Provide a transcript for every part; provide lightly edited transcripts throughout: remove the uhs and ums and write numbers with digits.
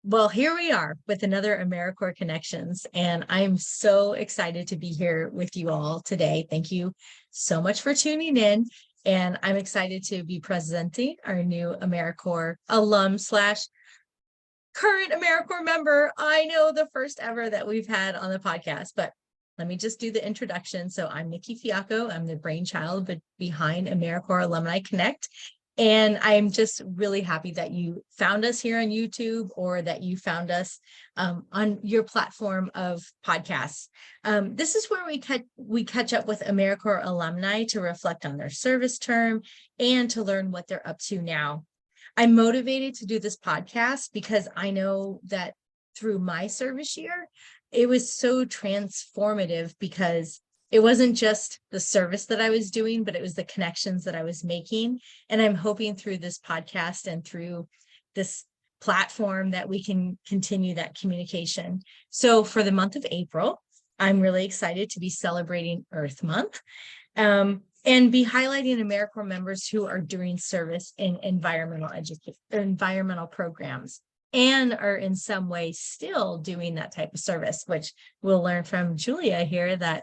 Well, here we are with another AmeriCorps Connections, and I'm so excited to be here with you all today. Thank you so much for tuning in, and I'm excited to be presenting our new AmeriCorps alum slash current AmeriCorps member. I know, the first ever that we've had on the podcast, but let me just do the introduction. So I'm Nikki Fiacco. I'm the brainchild behind AmeriCorps Alumni Connect. And I'm just really happy that you found us here on YouTube, or that you found us on your platform of podcasts. This is where we catch up with AmeriCorps alumni to reflect on their service term and to learn what they're up to now. I'm motivated to do this podcast because I know that through my service year, it was so transformative, because it wasn't just the service that I was doing, but it was the connections that I was making. And I'm hoping through this podcast and through this platform that we can continue that communication. So for the month of April, I'm really excited to be celebrating Earth Month and be highlighting AmeriCorps members who are doing service in environmental programs, and are in some way still doing that type of service, which we'll learn from Julia here that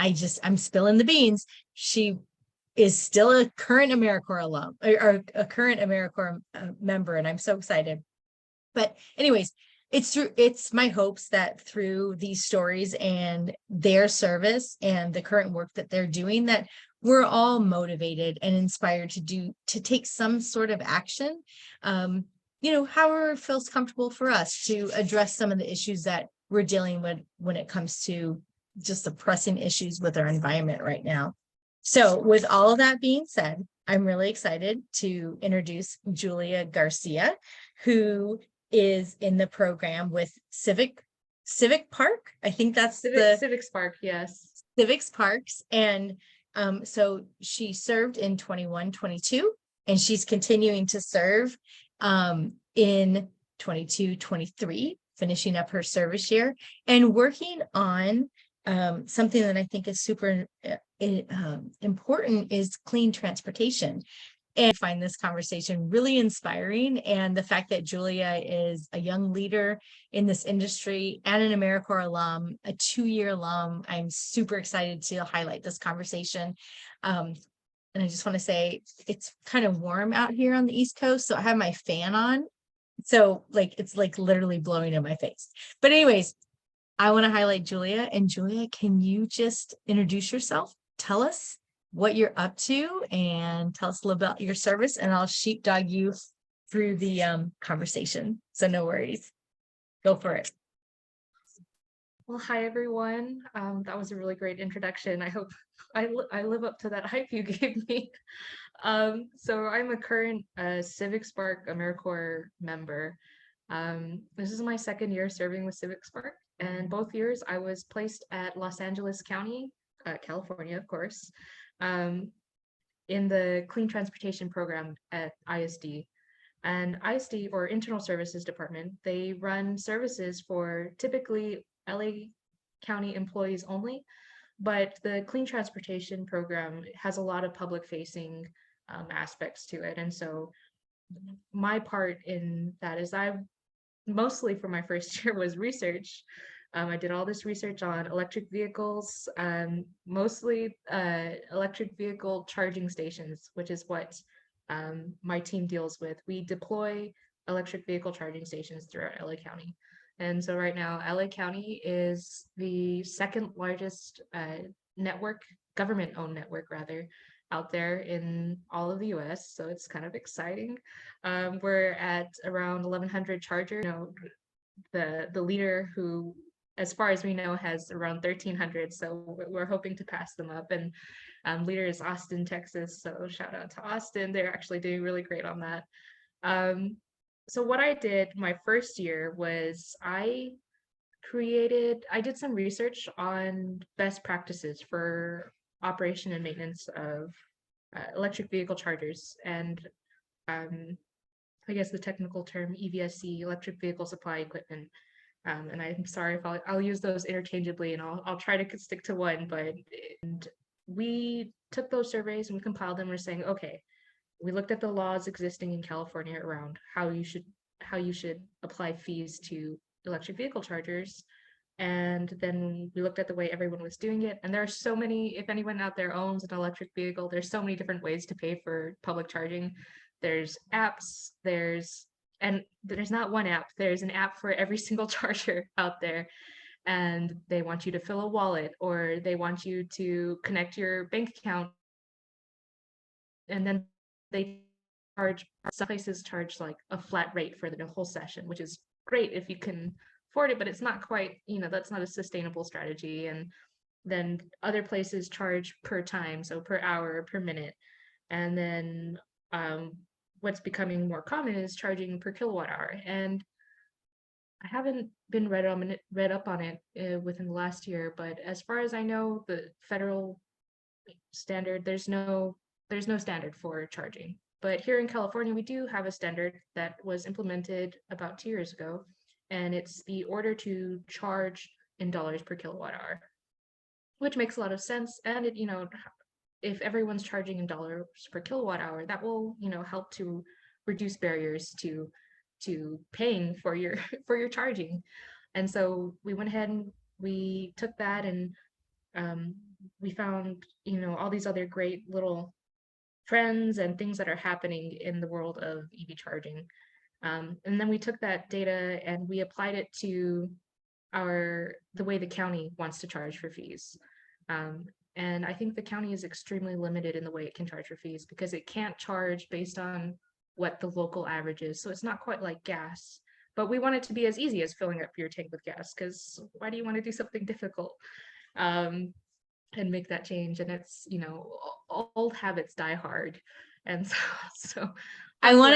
I'm spilling the beans. She is still a current AmeriCorps alum, or a current AmeriCorps member, and I'm so excited. But anyways, it's my hopes that through these stories and their service and the current work that they're doing, that we're all motivated and inspired to take some sort of action, however it feels comfortable for us to address some of the issues that we're dealing with when it comes to just the pressing issues with our environment right now. So with all of that being said, I'm really excited to introduce Julia Garcia, who is in the program with Civic Park. I think that's Civic Spark, yes. Civic Parks. And so she served in 21-22, and she's continuing to serve in 22-23, finishing up her service year and working on something that I think is super important, is clean transportation. And I find this conversation really inspiring. And the fact that Julia is a young leader in this industry and an AmeriCorps alum, a 2-year alum, I'm super excited to highlight this conversation. And I just want to say it's kind of warm out here on the East Coast, so I have my fan on. So it's literally blowing in my face. But anyways, I want to highlight Julia. And Julia, can you just introduce yourself? Tell us what you're up to and tell us a little about your service, and I'll sheepdog you through the conversation. So no worries. Go for it. Well, hi, everyone. That was a really great introduction. I hope I live up to that hype you gave me. So I'm a current Civic Spark AmeriCorps member. This is my second year serving with Civic Spark, and both years I was placed at Los Angeles County, California, of course, in the Clean Transportation Program at ISD. And ISD, or Internal Services Department, they run services for typically LA County employees only, but the Clean Transportation Program has a lot of public-facing aspects to it. And so my part in that is mostly for my first year was research. I did all this research on electric vehicles, mostly electric vehicle charging stations, which is what my team deals with. We deploy electric vehicle charging stations throughout LA County. And so right now, LA County is the second largest government-owned network rather, out there in all of the US. So it's kind of exciting. We're at around 1,100 chargers. The leader, who, as far as we know, has around 1,300. So we're hoping to pass them up. And leader is Austin, Texas. So shout out to Austin. They're actually doing really great on that. So what I did my first year was I did some research on best practices for operation and maintenance of electric vehicle chargers, and I guess the technical term EVSE, electric vehicle supply equipment. And I'm sorry if I'll use those interchangeably, and I'll try to stick to one. But we took those surveys and we compiled them. We're saying, okay, we looked at the laws existing in California around how you should how you should apply fees to electric vehicle chargers. And then we looked at the way everyone was doing it. And there are so many, if anyone out there owns an electric vehicle, there's so many different ways to pay for public charging. There's apps, and there's not one app, there's an app for every single charger out there. And they want you to fill a wallet, or they want you to connect your bank account. And then they charge, some places charge like a flat rate for the whole session, which is great if you can afford it, but it's not quite, that's not a sustainable strategy. And then other places charge per time, so per hour, per minute. And then what's becoming more common is charging per kilowatt hour. And I haven't been read up on it within the last year, but as far as I know, the federal standard, there's no standard for charging. But here in California, we do have a standard that was implemented about 2 years ago, and it's the order to charge in dollars per kilowatt hour, which makes a lot of sense. And it, if everyone's charging in dollars per kilowatt hour, that will, help to reduce barriers to paying for your for your charging. And so we went ahead and we took that, and we found, all these other great little trends and things that are happening in the world of EV charging. And then we took that data and we applied it to the way the county wants to charge for fees. And I think the county is extremely limited in the way it can charge for fees, because it can't charge based on what the local average is. So it's not quite like gas, but we want it to be as easy as filling up your tank with gas, because why do you want to do something difficult and make that change? And it's, old habits die hard. And so I want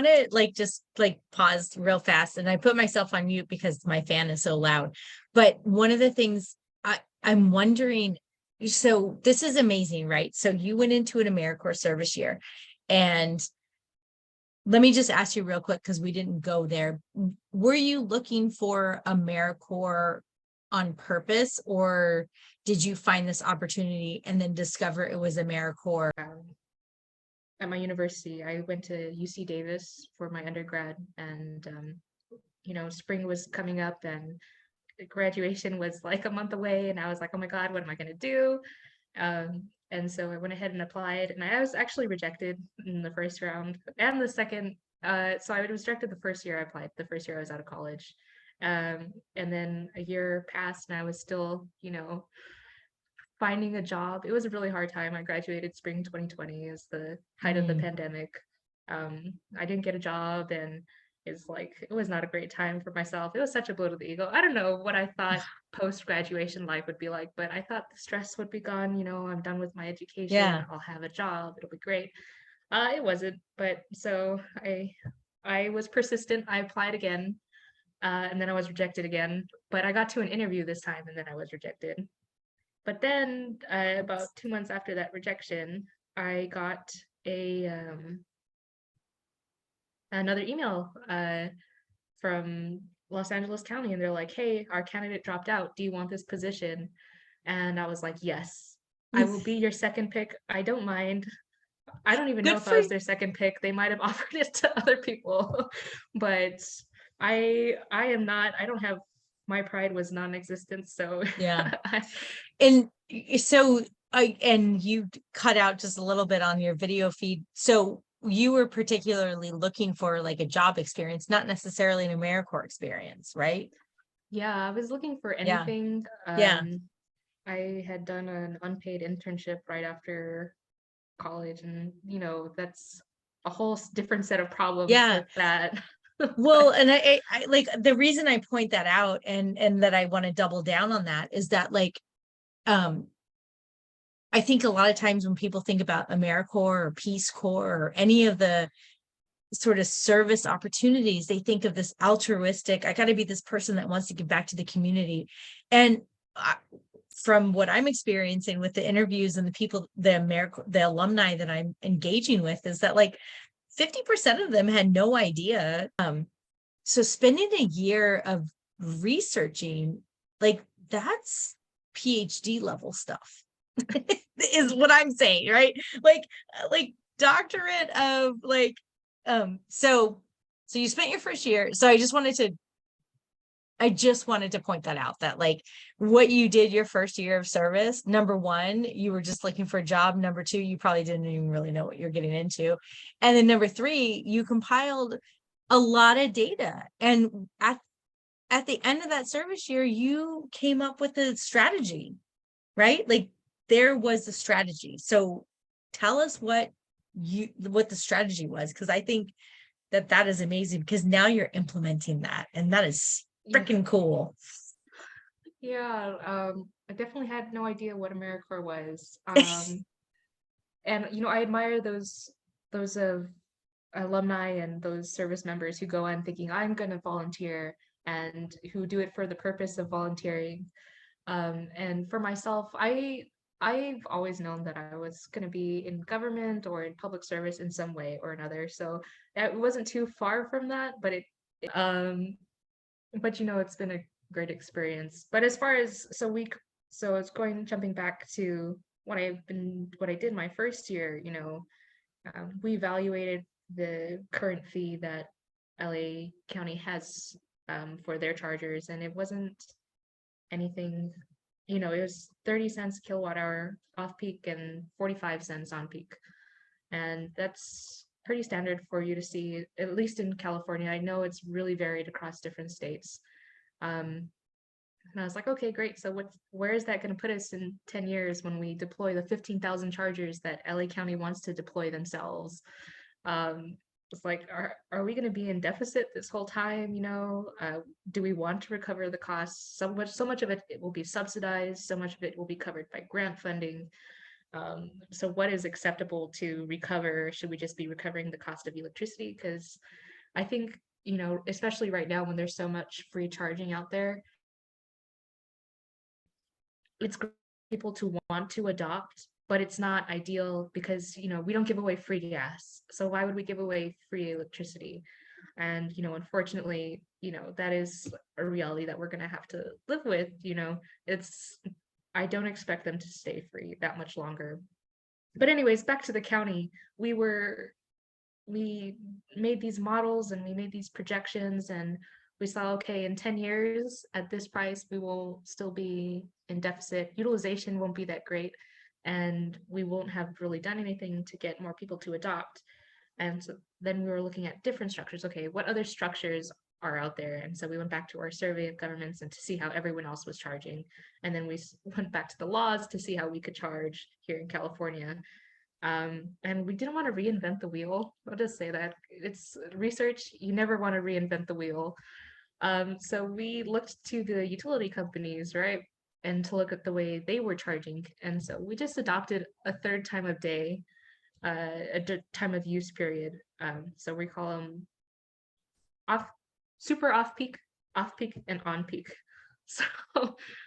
to just pause real fast, and I put myself on mute because my fan is so loud. But one of the things I'm wondering, so this is amazing, right? So you went into an AmeriCorps service year, and let me just ask you real quick, because we didn't go there. Were you looking for AmeriCorps on purpose, or did you find this opportunity and then discover it was AmeriCorps? At my university, I went to UC Davis for my undergrad, and spring was coming up and graduation was like a month away, and I was like, oh my God, what am I going to do? And so I went ahead and applied, and I was actually rejected in the first round and the second. So I was rejected the first year I applied, the first year I was out of college. And then a year passed and I was still, finding a job. It was a really hard time. I graduated spring 2020 is the height of the pandemic. I didn't get a job, and it was not a great time for myself. It was such a blow to the ego. I don't know what I thought post-graduation life would be like, but I thought the stress would be gone. I'm done with my education. Yeah. I'll have a job. It'll be great. It wasn't, but so I was persistent. I applied again, and then I was rejected again, but I got to an interview this time, and then I was rejected. But then about 2 months after that rejection, I got another email from Los Angeles County, and they're like, hey, our candidate dropped out. Do you want this position? And I was like, yes, I will be your second pick. I don't mind. I don't even know if I was their second pick. They might have offered it to other people, but I am not. I don't have. My pride was non-existent. So yeah. And so and you cut out just a little bit on your video feed. So you were particularly looking for a job experience, not necessarily an AmeriCorps experience, right? Yeah, I was looking for anything. Yeah. I had done an unpaid internship right after college, and that's a whole different set of problems with that. Well, and I the reason I point that out and that I want to double down on that is that I think a lot of times when people think about AmeriCorps or Peace Corps or any of the sort of service opportunities, they think of this altruistic, I got to be this person that wants to give back to the community. And from what I'm experiencing with the interviews and the people, the alumni that I'm engaging with, is that 50% of them had no idea. So spending a year of researching, that's PhD level stuff is what I'm saying, right? Like doctorate of so So you spent your first year. So I just wanted to point that out, that like what you did your first year of service, number one, you were just looking for a job. Number two, you probably didn't even really know what you're getting into. And then number three, you compiled a lot of data. And at the end of that service year, you came up with a strategy, right? Like there was a strategy. So tell us what the strategy was, because I think that is amazing, because now you're implementing that, and that is Yeah. freaking cool. Yeah, I definitely had no idea what AmeriCorps was. And I admire those alumni and those service members who go on thinking I'm going to volunteer and who do it for the purpose of volunteering. And for myself, I've always known that I was going to be in government or in public service in some way or another. So it wasn't too far from that, but um, it's been a great experience. But as far as so it's jumping back to what I did my first year. We evaluated the current fee that LA County has for their chargers, and it wasn't anything. It was 30 cents kilowatt hour off peak and 45 cents on peak, and that's pretty standard for you to see, at least in California. I know it's really varied across different states. And I was like, okay, great. So where is that going to put us in 10 years when we deploy the 15,000 chargers that LA County wants to deploy themselves? It's like, are we going to be in deficit this whole time? Do we want to recover the costs? So much of it will be subsidized. So much of it will be covered by grant funding. So what is acceptable to recover? Should we just be recovering the cost of electricity? Because I think, especially right now when there's so much free charging out there, it's great for people to want to adopt, but it's not ideal because, we don't give away free gas. So why would we give away free electricity? And, unfortunately, that is a reality that we're going to have to live with. I don't expect them to stay free that much longer. But anyways, back to the county, we made these models and we made these projections, and we saw, okay, in 10 years at this price, we will still be in deficit. Utilization won't be that great, and we won't have really done anything to get more people to adopt. And so then we were looking at different structures. Okay, what other structures are out there? And so we went back to our survey of governments and to see how everyone else was charging. And then we went back to the laws to see how we could charge here in California. And we didn't want to reinvent the wheel. I'll just say that it's research. You never want to reinvent the wheel. So we looked to the utility companies, right? And to look at the way they were charging. And so we just adopted a third time of day, time of use period. So we call them super off peak, and on peak. So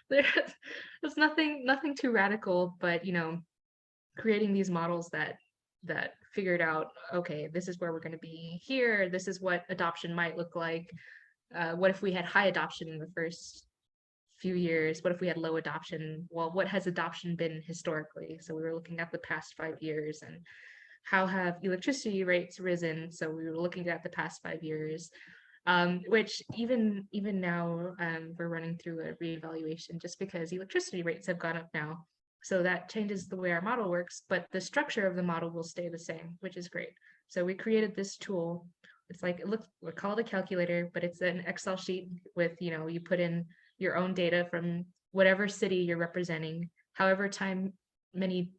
there's nothing too radical, but creating these models that figured out, okay, this is where we're going to be here. This is what adoption might look like. What if we had high adoption in the first few years? What if we had low adoption? Well, what has adoption been historically? So we were looking at the past 5 years, and how have electricity rates risen? So we were looking at the past 5 years, which even now we're running through a reevaluation just because electricity rates have gone up now. So that changes the way our model works, but the structure of the model will stay the same, which is great. So we created this tool. It's like, we call it a calculator, but it's an Excel sheet with, you put in your own data from whatever city you're representing, however many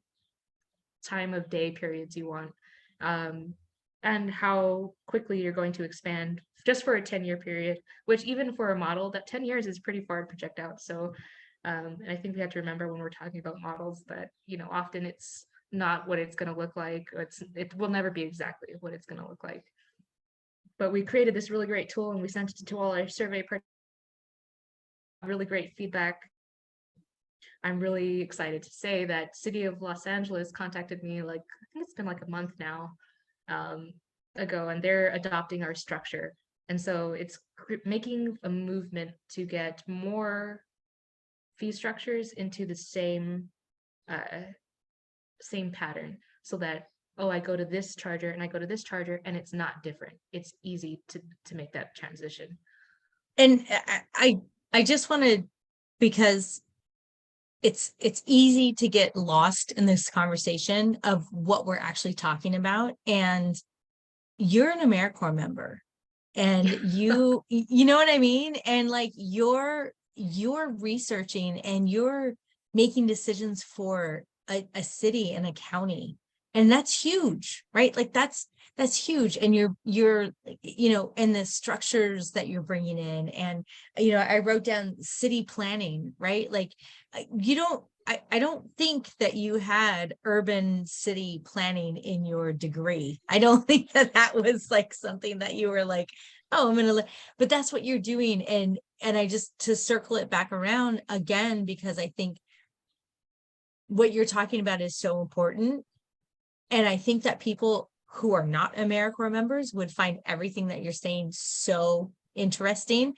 time of day periods you want, and how quickly you're going to expand just for a 10-year period, which even for a model, that 10 years is pretty far to project out. So and I think we have to remember when we're talking about models that, often it's not what it's going to look like. It will never be exactly what it's going to look like. But we created this really great tool and we sent it to all our survey participants. Really great feedback. I'm really excited to say that City of Los Angeles contacted me, I think it's been like a month now ago, and they're adopting our structure. And so it's making a movement to get more fee structures into the same pattern, so that oh, I go to this charger and I go to this charger, and it's not different. It's easy to make that transition. And I just want to, because it's easy to get lost in this conversation of what we're actually talking about. And you're an AmeriCorps member, and you know what I mean? And like you're researching and you're making decisions for a city and a county. And that's huge, right? Like that's huge. And you're, and the structures that you're bringing in. And, I wrote down city planning, right? Like I don't think that you had urban city planning in your degree. I don't think that was like something that you were like, oh, I'm going to, but that's what you're doing. And I just, to circle it back around again, because I think what you're talking about is so important. And I think that people who are not AmeriCorps members would find everything that you're saying so interesting.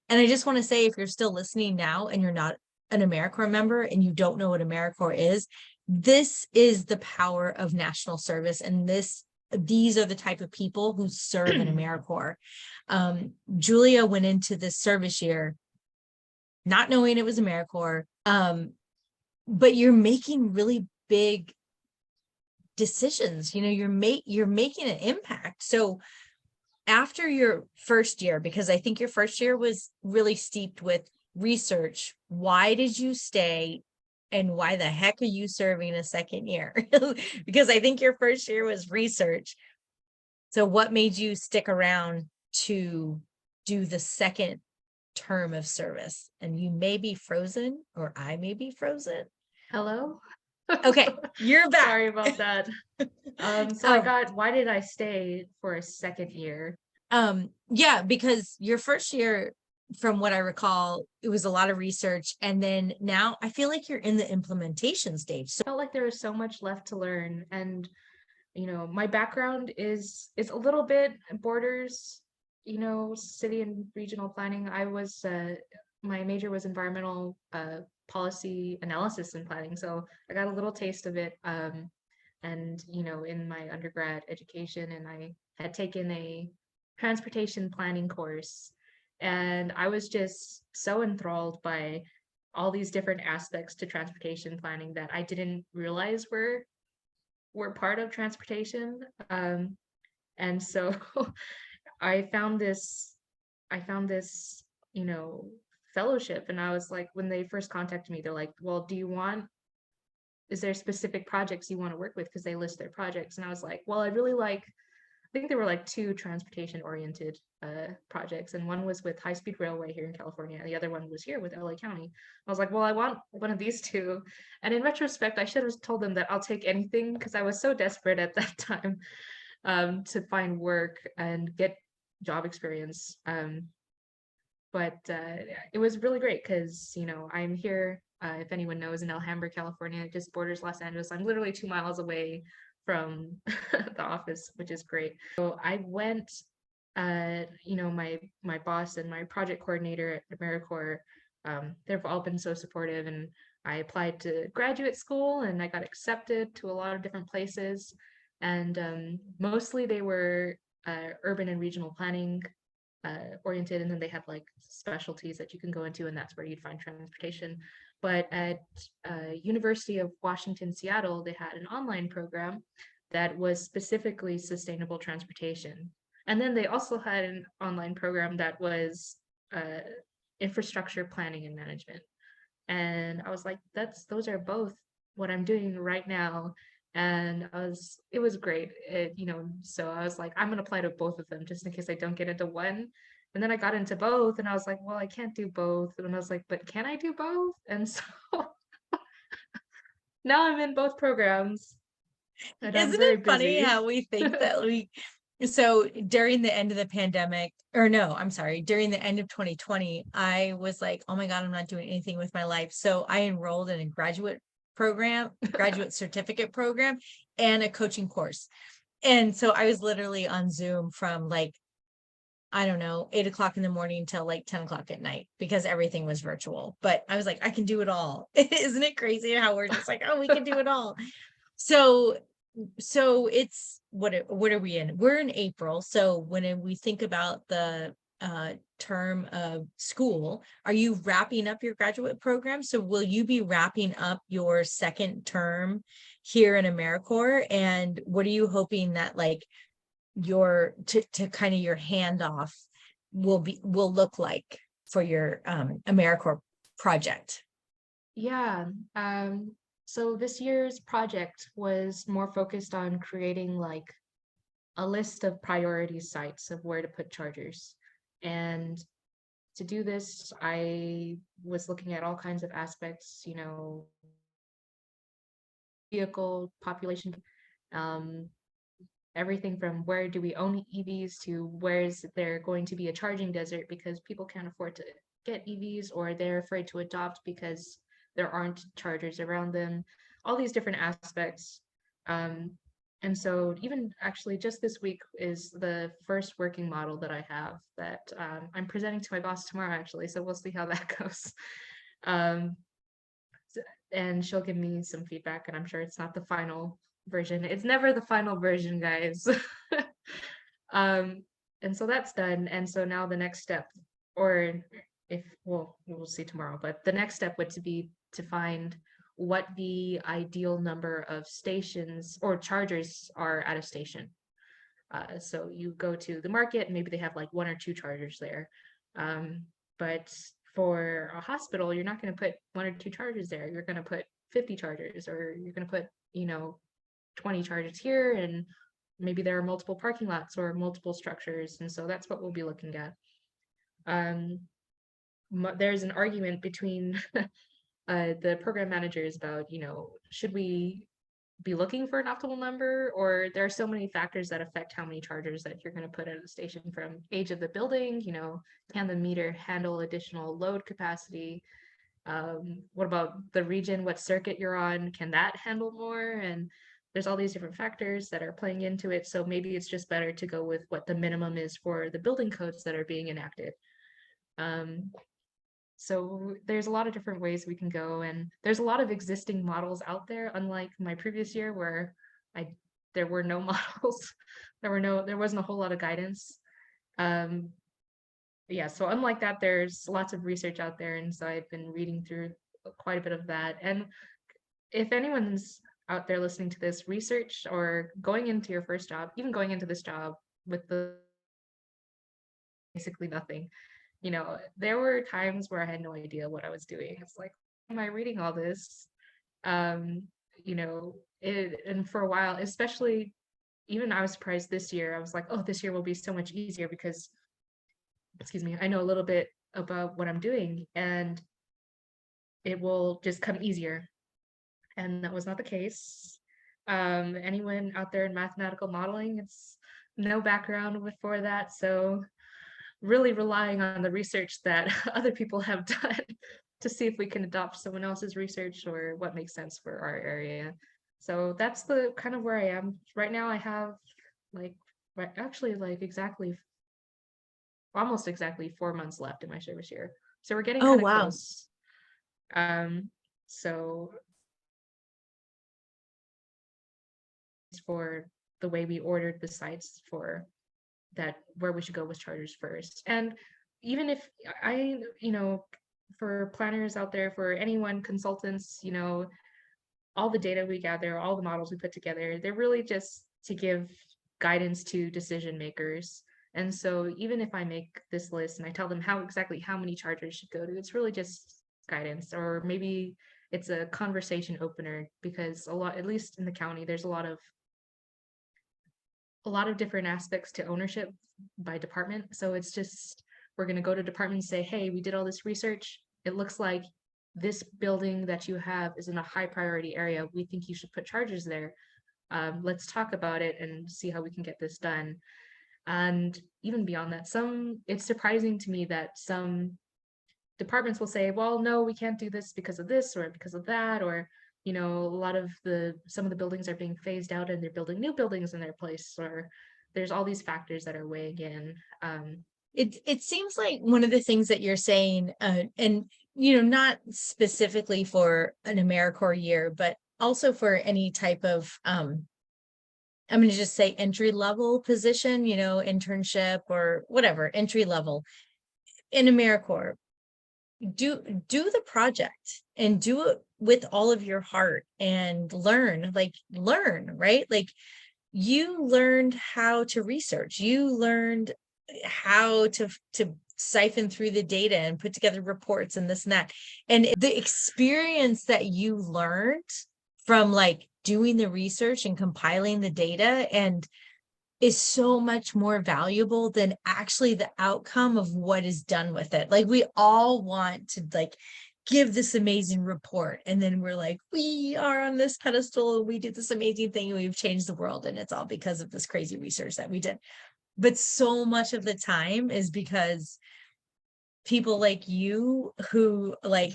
And I just want to say, if you're still listening now and you're not an AmeriCorps member and you don't know what AmeriCorps is, this is the power of national service. And these are the type of people who serve in AmeriCorps. Julia went into this service year not knowing it was AmeriCorps, but you're making really big decisions. You're making an impact. So after your first year, because I think your first year was really steeped with research, why did you stay? And why the heck are you serving a second year? Because I think your first year was research. So what made you stick around to do the second term of service? And you may be frozen, or I may be frozen. Hello? Okay, you're back. Sorry about that. Why did I stay for a second year? Yeah, because your first year, from what I recall, it was a lot of research. And then now I feel like you're in the implementation stage. So I felt like there was so much left to learn. And, my background is a little bit borders, city and regional planning. My major was environmental policy analysis and planning. So I got a little taste of it. And, in my undergrad education, and I had taken a transportation planning course. And I was just so enthralled by all these different aspects to transportation planning that I didn't realize were part of transportation. And so I found this, fellowship. And I was like, when they first contacted me, they're like, well, is there specific projects you want to work with? Because they list their projects. And I was like, well, I think there were like 2 transportation oriented projects, and one was with high-speed railway here in California, and the other one was here with LA County. I was like, well, I want one of these 2. And in retrospect, I should have told them that I'll take anything, because I was so desperate at that time to find work and get job experience. But it was really great because, I'm here, if anyone knows, in Alhambra, California. It just borders Los Angeles. I'm literally 2 miles away from the office, which is great. So I went, my boss and my project coordinator at AmeriCorps, they've all been so supportive, and I applied to graduate school and I got accepted to a lot of different places. And mostly they were urban and regional planning oriented, and then they had like specialties that you can go into, and that's where you'd find transportation. But at University of Washington, Seattle, they had an online program that was specifically sustainable transportation. And then they also had an online program that was infrastructure planning and management. And I was like, those are both what I'm doing right now. And it was great. So I was like, I'm gonna apply to both of them just in case I don't get into one. And then I got into both, and I was like, well, I can't do both. And I was like, but can I do both? And so now I'm in both programs. And I'm isn't very it funny busy. how we think that so during the end of the pandemic, or no, I'm sorry, during the end of 2020, I was like, oh my God, I'm not doing anything with my life. So I enrolled in a graduate certificate program, and a coaching course. And so I was literally on Zoom from like, I don't know, 8 o'clock in the morning till like 10 o'clock at night, because everything was virtual. But I was like, I can do it all. Isn't it crazy how we're just like, oh, we can do it all. So So it's what are we in? We're in April. So when we think about the term of school, are you wrapping up your graduate program? So will you be wrapping up your second term here in AmeriCorps? And what are you hoping that like your to kind of your handoff will look like for your AmeriCorps project? Yeah. So this year's project was more focused on creating like a list of priority sites of where to put chargers. And to do this, I was looking at all kinds of aspects, you know, vehicle population, um, everything from where do we own EVs to where is there going to be a charging desert because people can't afford to get EVs or they're afraid to adopt because there aren't chargers around them, all these different aspects. Um, and so even actually just this week is the first working model that I have that I'm presenting to my boss tomorrow, actually. So we'll see how that goes. Um, and she'll give me some feedback, and I'm sure it's not the final version. It's never the final version, guys. um, and so that's done. And so now the next step, or if well, we'll see tomorrow, but the next step would to be to find what the ideal number of stations or chargers are at a station. So you go to the market and maybe they have like one or two chargers there. But for a hospital, you're not going to put one or two chargers there. You're going to put 50 chargers, or you're going to put, 20 chargers here, and maybe there are multiple parking lots or multiple structures. And so that's what we'll be looking at. Um, there's an argument between the program managers about, should we be looking for an optimal number, or there are so many factors that affect how many chargers that you're going to put at a station, from age of the building, can the meter handle additional load capacity? What about the region, what circuit you're on, can that handle more? And there's all these different factors that are playing into it. So maybe it's just better to go with what the minimum is for the building codes that are being enacted. So there's a lot of different ways we can go, and there's a lot of existing models out there, unlike my previous year where there were no models. There wasn't a whole lot of guidance. Yeah, so unlike that, there's lots of research out there, and so I've been reading through quite a bit of that. And if anyone's out there listening to this, research or going into your first job, even going into this job with basically nothing. There were times where I had no idea what I was doing. It's like, am I reading all this? And for a while, especially, even I was surprised this year. I was like, oh, this year will be so much easier because, excuse me, I know a little bit about what I'm doing and it will just come easier. And that was not the case. Anyone out there in mathematical modeling, it's no background before that. So really relying on the research that other people have done to see if we can adopt someone else's research or what makes sense for our area. So that's the kind of where I am right now. I have almost exactly 4 months left in my service year. So we're getting kind of close. So for the way we ordered the sites for that, where we should go with chargers first. And even if for planners out there, for anyone, consultants, all the data we gather, all the models we put together, they're really just to give guidance to decision makers. And so even if I make this list and I tell them exactly how many chargers should go to, it's really just guidance, or maybe it's a conversation opener, because at least in the county, there's a lot of different aspects to ownership by department. So it's just, we're going to go to department and say, hey, we did all this research. It looks like this building that you have is in a high priority area. We think you should put chargers there. Let's talk about it and see how we can get this done. And even beyond that, it's surprising to me that some departments will say, well, no, we can't do this because of this or because of that, or some of the buildings are being phased out and they're building new buildings in their place, or there's all these factors that are weighing in. It seems like one of the things that you're saying, and not specifically for an AmeriCorps year, but also for any type of I'm going to just say entry level position, you know, internship or whatever, entry level in AmeriCorps, do the project and do it with all of your heart and learn, right? Like, you learned how to research, you learned how to siphon through the data and put together reports and this and that. And the experience that you learned from like doing the research and compiling the data and is so much more valuable than actually the outcome of what is done with it. Like, we all want to like give this amazing report, and then we're like, we are on this pedestal, we did this amazing thing, and we've changed the world, and it's all because of this crazy research that we did. But so much of the time is because people like you who like,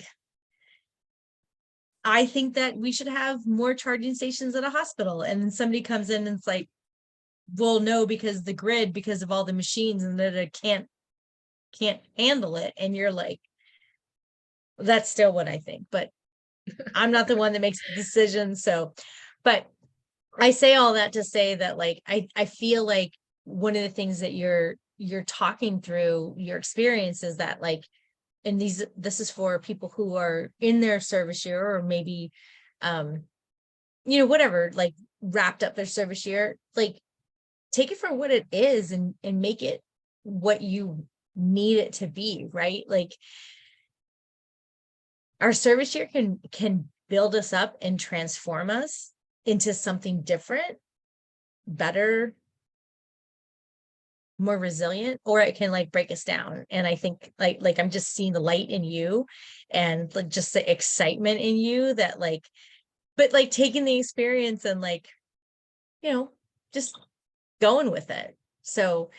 I think that we should have more charging stations at a hospital, and then somebody comes in and it's like, well, no, because the grid, because of all the machines and that it can't handle it. And you're like, that's still what I think, but I'm not the one that makes the decision. So, but I say all that to say that like, I feel like one of the things that you're talking through your experience is that like, and this is for people who are in their service year, or maybe, you know, whatever, like wrapped up their service year, like, take it for what it is and make it what you need it to be, right? Like, our service year can build us up and transform us into something different, better, more resilient, or it can like break us down. And I think like I'm just seeing the light in you and like just the excitement in you that like, but like taking the experience and like, you know, just going with it. So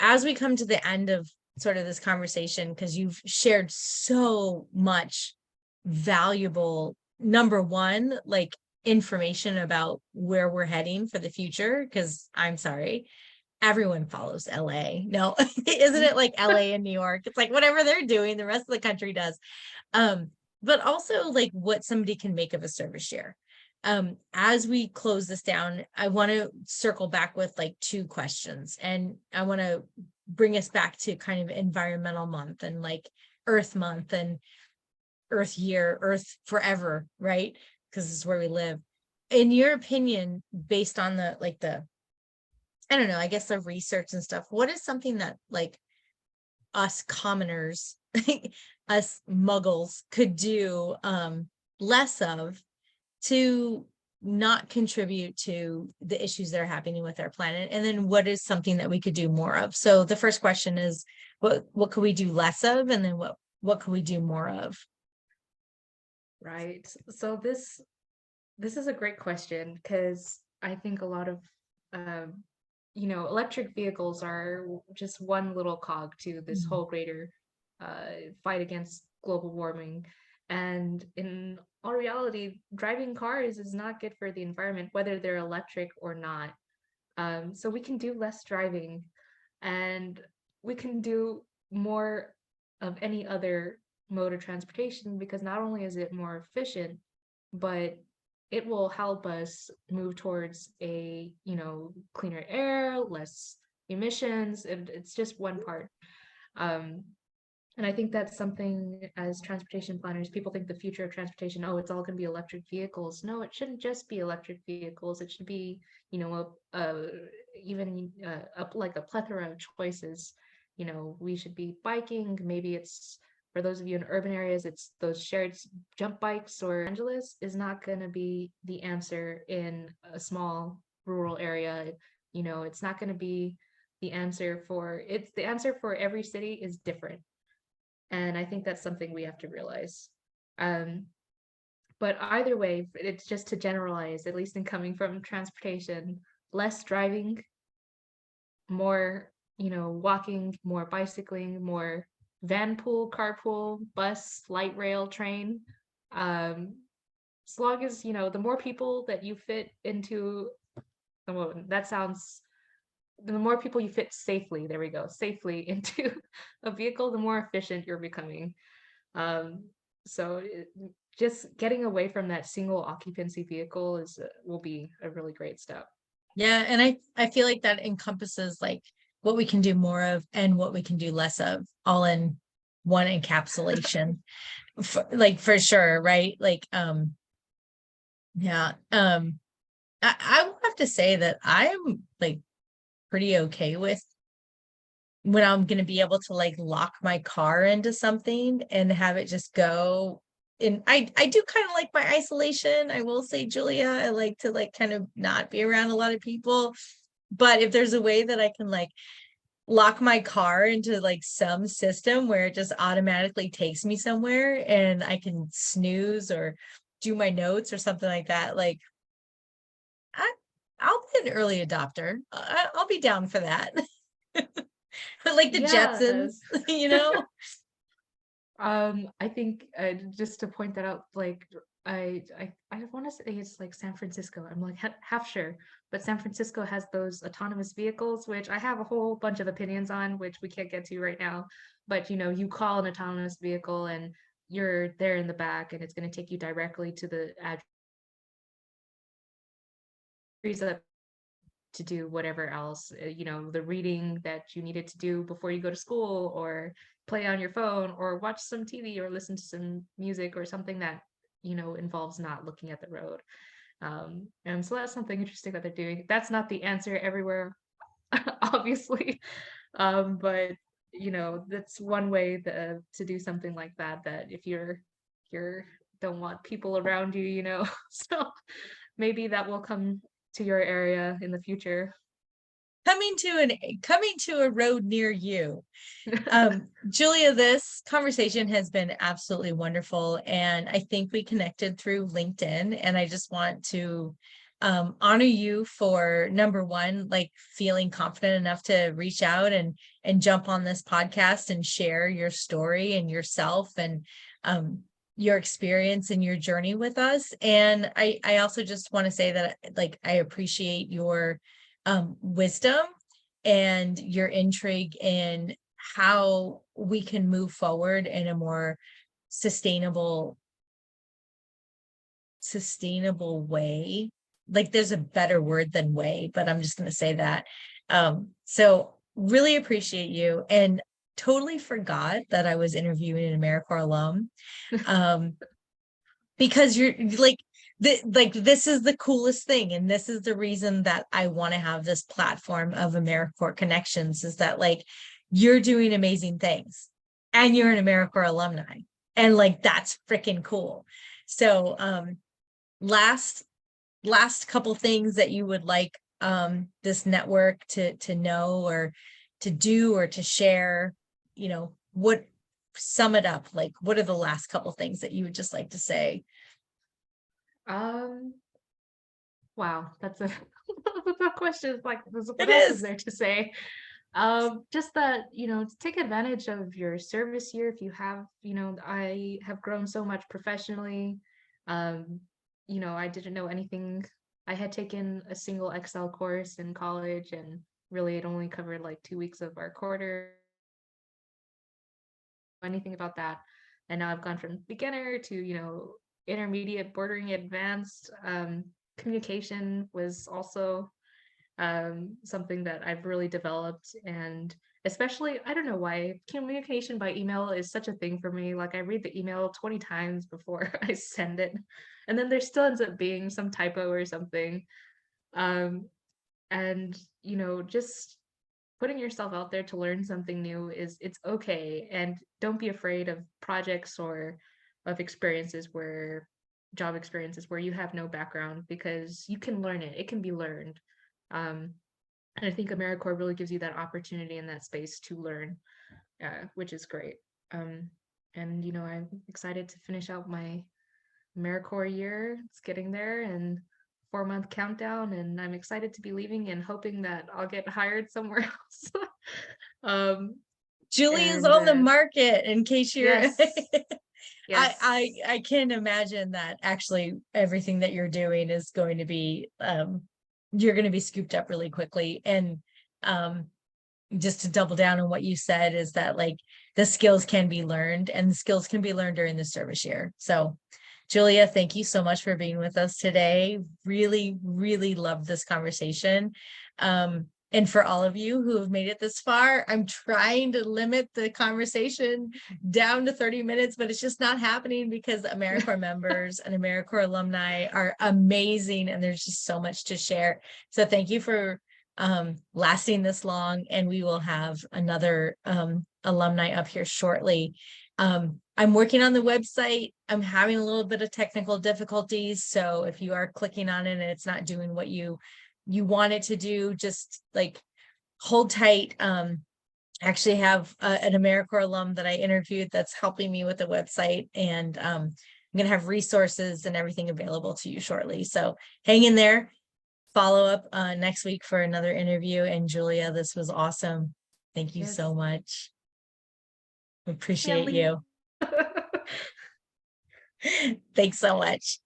as we come to the end of sort of this conversation, because you've shared so much valuable, number one, like information about where we're heading for the future, because I'm sorry, everyone follows LA. No, isn't it like LA and New York? It's like whatever they're doing, the rest of the country does. But also like what somebody can make of a service year. As we close this down, I want to circle back with like two questions, and I want to bring us back to kind of environmental month and like Earth month and Earth year, Earth forever, right? Because this is where we live. In your opinion, based on the like the, I don't know, I guess the research and stuff, what is something that like us commoners, us muggles could do less of to not contribute to the issues that are happening with our planet? And then what is something that we could do more of? So the first question is, what could we do less of? And then what could we do more of? Right. So this is a great question, because I think a lot of electric vehicles are just one little cog to this whole greater fight against global warming. And in all reality, driving cars is not good for the environment, whether they're electric or not. So we can do less driving, and we can do more of any other mode of transportation, because not only is it more efficient, but it will help us move towards a, cleaner air, less emissions. It's just one part. Um, and I think that's something, as transportation planners, people think the future of transportation, oh, it's all going to be electric vehicles. No, it shouldn't just be electric vehicles. It should be, like a plethora of choices. We should be biking. Maybe it's, for those of you in urban areas, it's those shared jump bikes, or Angeles is not going to be the answer in a small rural area. It's not going to be the answer the answer for every city is different. And I think that's something we have to realize. But either way, it's just to generalize, at least in coming from transportation, less driving, more, walking, more bicycling, more van pool, carpool, bus, light rail, train. As long as, the more people that you fit into, the more people you fit safely, there we go, safely into a vehicle, the more efficient you're becoming. So just getting away from that single occupancy vehicle will be a really great step. Yeah. And I feel like that encompasses like what we can do more of and what we can do less of, all in one encapsulation. Like for sure, right? Like yeah. I will have to say that I'm like pretty okay with when I'm going to be able to like lock my car into something and have it just go. And I do kind of like my isolation. I will say, Julia, I like to like kind of not be around a lot of people. But if there's a way that I can like lock my car into like some system where it just automatically takes me somewhere and I can snooze or do my notes or something like that, like I, I'll be an early adopter. I'll be down for that. But like the Jetsons, Yes. you know? I think just to point that out, like I want to say it's like San Francisco. I'm like half sure, but San Francisco has those autonomous vehicles, which I have a whole bunch of opinions on, which we can't get to right now. But you know, you call an autonomous vehicle and you're there in the back, and it's going to take you directly to the address to do whatever else, you know, the reading that you needed to do before you go to school, or play on your phone, or watch some TV, or listen to some music, or something that, you know, involves not looking at the road. And so that's something interesting that they're doing. That's not the answer everywhere, obviously. But you know, that's one way to do something like that, that if you're don't want people around you, you know. So maybe that will come to your area in the future. Coming to a road near you. Julia, this conversation has been absolutely wonderful. And I think we connected through LinkedIn. And I just want to honor you for number one, like feeling confident enough to reach out and jump on this podcast and share your story and yourself and your experience and your journey with us. And I also just want to say that like I appreciate your wisdom and your intrigue in how we can move forward in a more sustainable way. Like there's a better word than way, but I'm just going to say that. So really appreciate you, and totally forgot that I was interviewing an AmeriCorps alum. Because you're like this is the coolest thing, and this is the reason that I want to have this platform of AmeriCorps connections, is that like you're doing amazing things and you're an AmeriCorps alumni, and like that's freaking cool. So last couple things that you would like this network to know or to do or to share, you know, what, sum it up, like what are the last couple things that you would just like to say? Um, wow, that's a that question is like, It what else is is. there to say? Just that, you know, to take advantage of your service year if you have, you know, I have grown so much professionally. Um, you know, I didn't know anything. I had taken a single Excel course in college, and really it only covered like 2 weeks of our quarter, anything about that. And now I've gone from beginner to, you know, intermediate, bordering advanced. Communication was also something that I've really developed. And especially, I don't know why communication by email is such a thing for me. Like I read the email 20 times before I send it, and then there still ends up being some typo or something. Um, and you know, just putting yourself out there to learn something new it's okay. And don't be afraid of projects or of experiences where job experiences where you have no background, because you can learn it. It can be learned. And I think AmeriCorps really gives you that opportunity and that space to learn, which is great. Um, and you know, I'm excited to finish out my AmeriCorps year. It's getting there, and 4-month countdown, and I'm excited to be leaving and hoping that I'll get hired somewhere else. um, Julia's and on the market, in case you're yes, I can imagine that actually everything that you're doing is going to be you're going to be scooped up really quickly. And um just to double down on what you said, is that like the skills can be learned, and the skills can be learned during the service year. So Julia, thank you so much for being with us today. Really, really loved this conversation. And for all of you who have made it this far, I'm trying to limit the conversation down to 30 minutes, but it's just not happening because AmeriCorps members and AmeriCorps alumni are amazing, and there's just so much to share. So thank you for lasting this long, and we will have another alumni up here shortly. I'm working on the website. I'm having a little bit of technical difficulties. So if you are clicking on it and it's not doing what you want it to do, just like hold tight. Actually have an AmeriCorps alum that I interviewed that's helping me with the website, and I'm going to have resources and everything available to you shortly. So hang in there. Follow up next week for another interview. And Julia, this was awesome. Thank you so much. Appreciate you. Thanks so much.